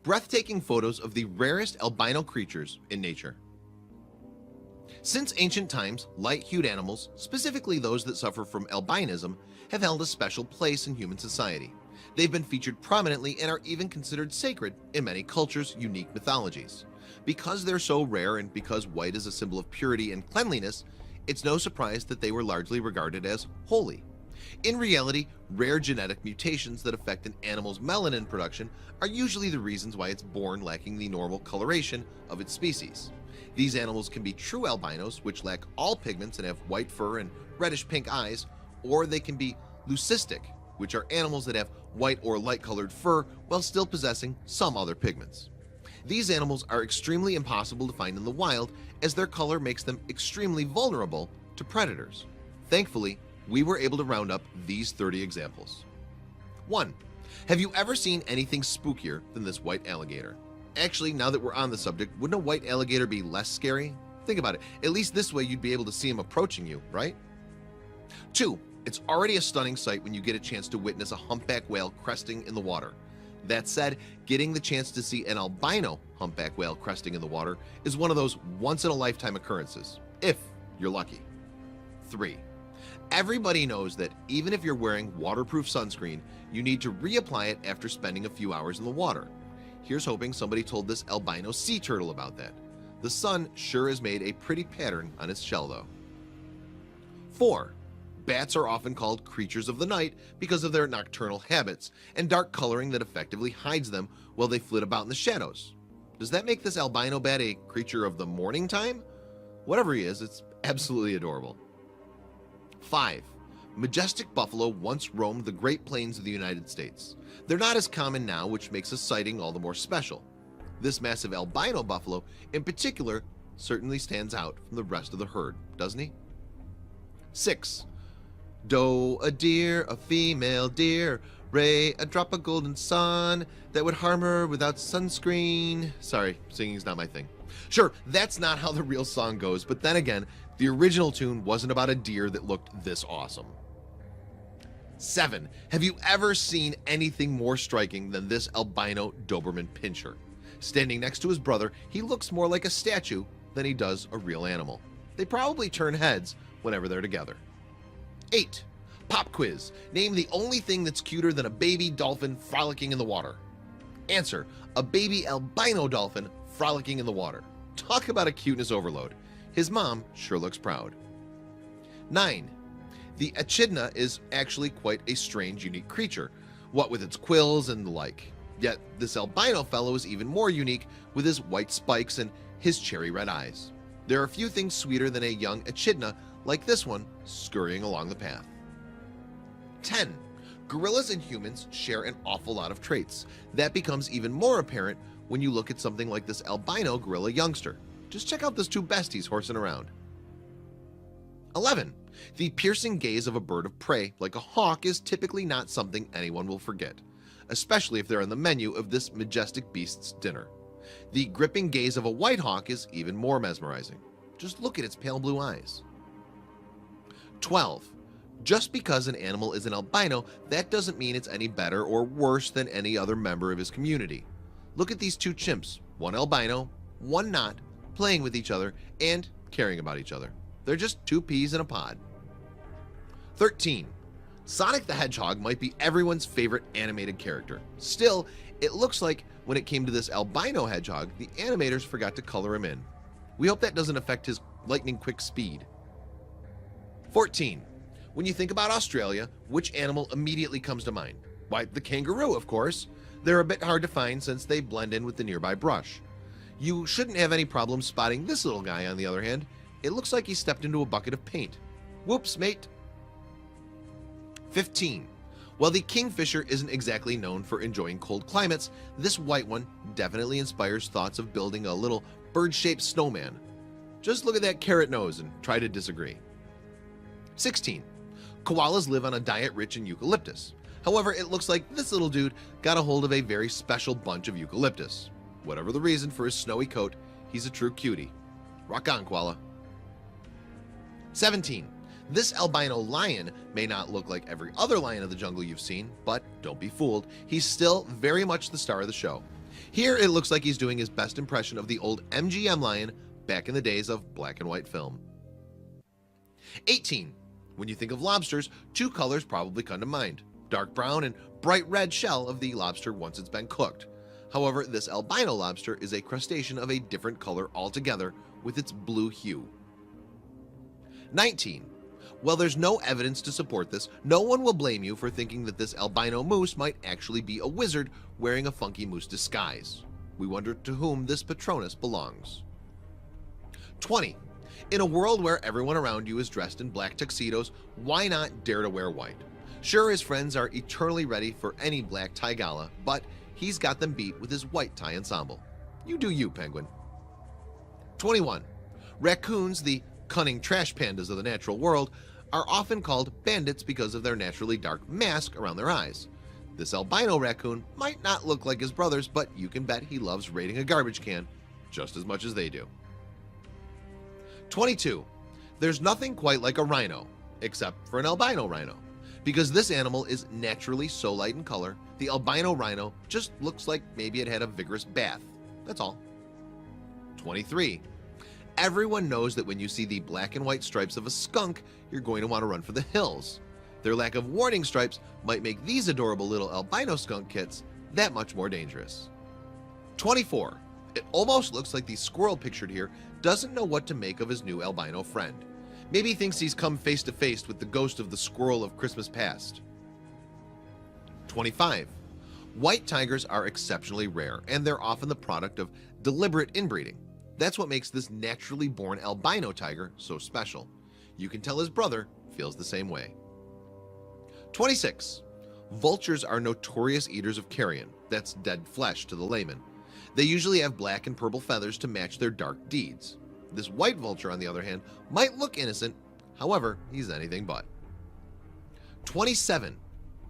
breathtaking photos of the rarest albino creatures in nature. Since ancient times, light-hued animals, specifically those that suffer from albinism, have held a special place in human society. They've been featured prominently and are even considered sacred in many cultures' unique mythologies. Because they're so rare and because white is a symbol of purity and cleanliness, it's no surprise that they were largely regarded as holy. In reality, rare genetic mutations that affect an animal's melanin production are usually the reasons why it's born lacking the normal coloration of its species. These animals can be true albinos, which lack all pigments and have white fur and reddish-pink eyes, or they can be leucistic, which are animals that have white or light-colored fur while still possessing some other pigments. These animals are extremely impossible to find in the wild, as their color makes them extremely vulnerable to predators. Thankfully, we were able to round up these 30 examples. 1. Have you ever seen anything spookier than this white alligator? Actually, now that we're on the subject, wouldn't a white alligator be less scary? Think about it. At least this way you'd be able to see him approaching you, right? 2. It's already a stunning sight when you get a chance to witness a humpback whale cresting in the water. That said, getting the chance to see an albino humpback whale cresting in the water is one of those once-in-a-lifetime occurrences, if you're lucky. 3. Everybody knows that even if you're wearing waterproof sunscreen, you need to reapply it after spending a few hours in the water. Here's hoping somebody told this albino sea turtle about that. The sun sure has made a pretty pattern on its shell though. 4. Bats are often called creatures of the night because of their nocturnal habits and dark coloring that effectively hides them while they flit about in the shadows. Does that make this albino bat a creature of the morning time? Whatever he is, it's absolutely adorable. 5. Majestic buffalo once roamed the Great Plains of the United States. They're not as common now, which makes a sighting all the more special. This massive albino buffalo, in particular, certainly stands out from the rest of the herd, doesn't he? 6. Doe a deer, a female deer, ray a drop of golden sun that would harm her without sunscreen. Sorry, singing's not my thing. Sure, that's not how the real song goes, but then again, the original tune wasn't about a deer that looked this awesome. 7. Have you ever seen anything more striking than this albino Doberman pinscher? Standing next to his brother, he looks more like a statue than he does a real animal. They probably turn heads whenever they're together. 8. Pop quiz. Name the only thing that's cuter than a baby dolphin frolicking in the water. Answer: a baby albino dolphin frolicking in the water. Talk about a cuteness overload. His mom sure looks proud. 9. The echidna is actually quite a strange, unique creature, what with its quills and the like. Yet this albino fellow is even more unique with his white spikes and his cherry red eyes. There are few things sweeter than a young echidna like this one scurrying along the path. 10. Gorillas and humans share an awful lot of traits. That becomes even more apparent when you look at something like this albino gorilla youngster. Just check out those two besties horsing around. 11. The piercing gaze of a bird of prey like a hawk is typically not something anyone will forget, especially if they're on the menu of this majestic beast's dinner. The gripping gaze of a white hawk is even more mesmerizing. Just look at its pale blue eyes. 12. Just because an animal is an albino, that doesn't mean it's any better or worse than any other member of his community. Look at these two chimps, one albino, one not, playing with each other and caring about each other. They're just two peas in a pod. 13. Sonic the Hedgehog might be everyone's favorite animated character. Still, it looks like when it came to this albino hedgehog, the animators forgot to color him in. We hope that doesn't affect his lightning quick speed. 14. When you think about Australia, which animal immediately comes to mind? Why, the kangaroo, of course. They're a bit hard to find since they blend in with the nearby brush. You shouldn't have any problem spotting this little guy, on the other hand. It looks like he stepped into a bucket of paint. Whoops, mate. 15. While the kingfisher isn't exactly known for enjoying cold climates, this white one definitely inspires thoughts of building a little bird-shaped snowman. Just look at that carrot nose and try to disagree. 16. Koalas live on a diet rich in eucalyptus. However, it looks like this little dude got a hold of a very special bunch of eucalyptus. Whatever the reason for his snowy coat, he's a true cutie. Rock on, koala. 17. This albino lion may not look like every other lion of the jungle you've seen, but don't be fooled, he's still very much the star of the show. Here it looks like he's doing his best impression of the old MGM lion back in the days of black and white film. 18. When you think of lobsters, two colors probably come to mind: dark brown and bright red shell of the lobster once it's been cooked. However, this albino lobster is a crustacean of a different color altogether with its blue hue. 19. While there's no evidence to support this, no one will blame you for thinking that this albino moose might actually be a wizard wearing a funky moose disguise. We wonder to whom this Patronus belongs. 20. In a world where everyone around you is dressed in black tuxedos, why not dare to wear white? Sure, his friends are eternally ready for any black tie gala, but he's got them beat with his white tie ensemble. You do you, penguin. 21. Raccoons, the cunning trash pandas of the natural world, are often called bandits because of their naturally dark mask around their eyes. This albino raccoon might not look like his brothers, but you can bet he loves raiding a garbage can just as much as they do. 22. There's nothing quite like a rhino, except for an albino rhino. Because this animal is naturally so light in color, the albino rhino just looks like maybe it had a vigorous bath. That's all. 23. Everyone knows that when you see the black and white stripes of a skunk, you're going to want to run for the hills. Their lack of warning stripes might make these adorable little albino skunk kits that much more dangerous. 24. It almost looks like the squirrel pictured here doesn't know what to make of his new albino friend. Maybe he thinks he's come face to face with the ghost of the squirrel of Christmas past. 25. White tigers are exceptionally rare, and they're often the product of deliberate inbreeding. That's what makes this naturally born albino tiger so special. You can tell his brother feels the same way. 26. Vultures are notorious eaters of carrion, that's dead flesh to the layman. They usually have black and purple feathers to match their dark deeds. This white vulture, on the other hand, might look innocent, however, he's anything but. 27.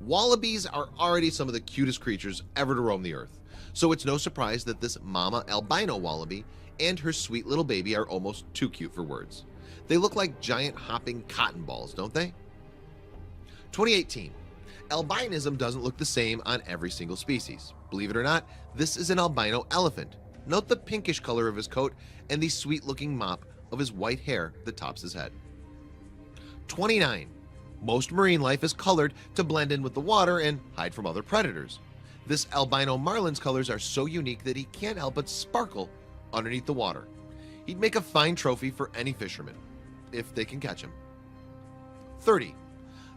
Wallabies are already some of the cutest creatures ever to roam the earth, so it's no surprise that this mama albino wallaby and her sweet little baby are almost too cute for words. They look like giant hopping cotton balls, don't they? 2018. Albinism doesn't look the same on every single species. Believe it or not, this is an albino elephant. Note the pinkish color of his coat and the sweet-looking mop of his white hair that tops his head. 29. Most marine life is colored to blend in with the water and hide from other predators. This albino marlin's colors are so unique that he can't help but sparkle underneath the water. He'd make a fine trophy for any fisherman, if they can catch him. 30.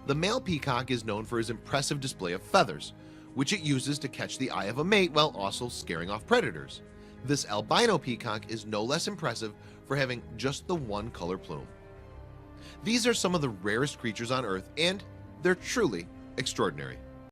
The male peacock is known for his impressive display of feathers, which it uses to catch the eye of a mate while also scaring off predators. This albino peacock is no less impressive for having just the one color plume. These are some of the rarest creatures on Earth, and they're truly extraordinary.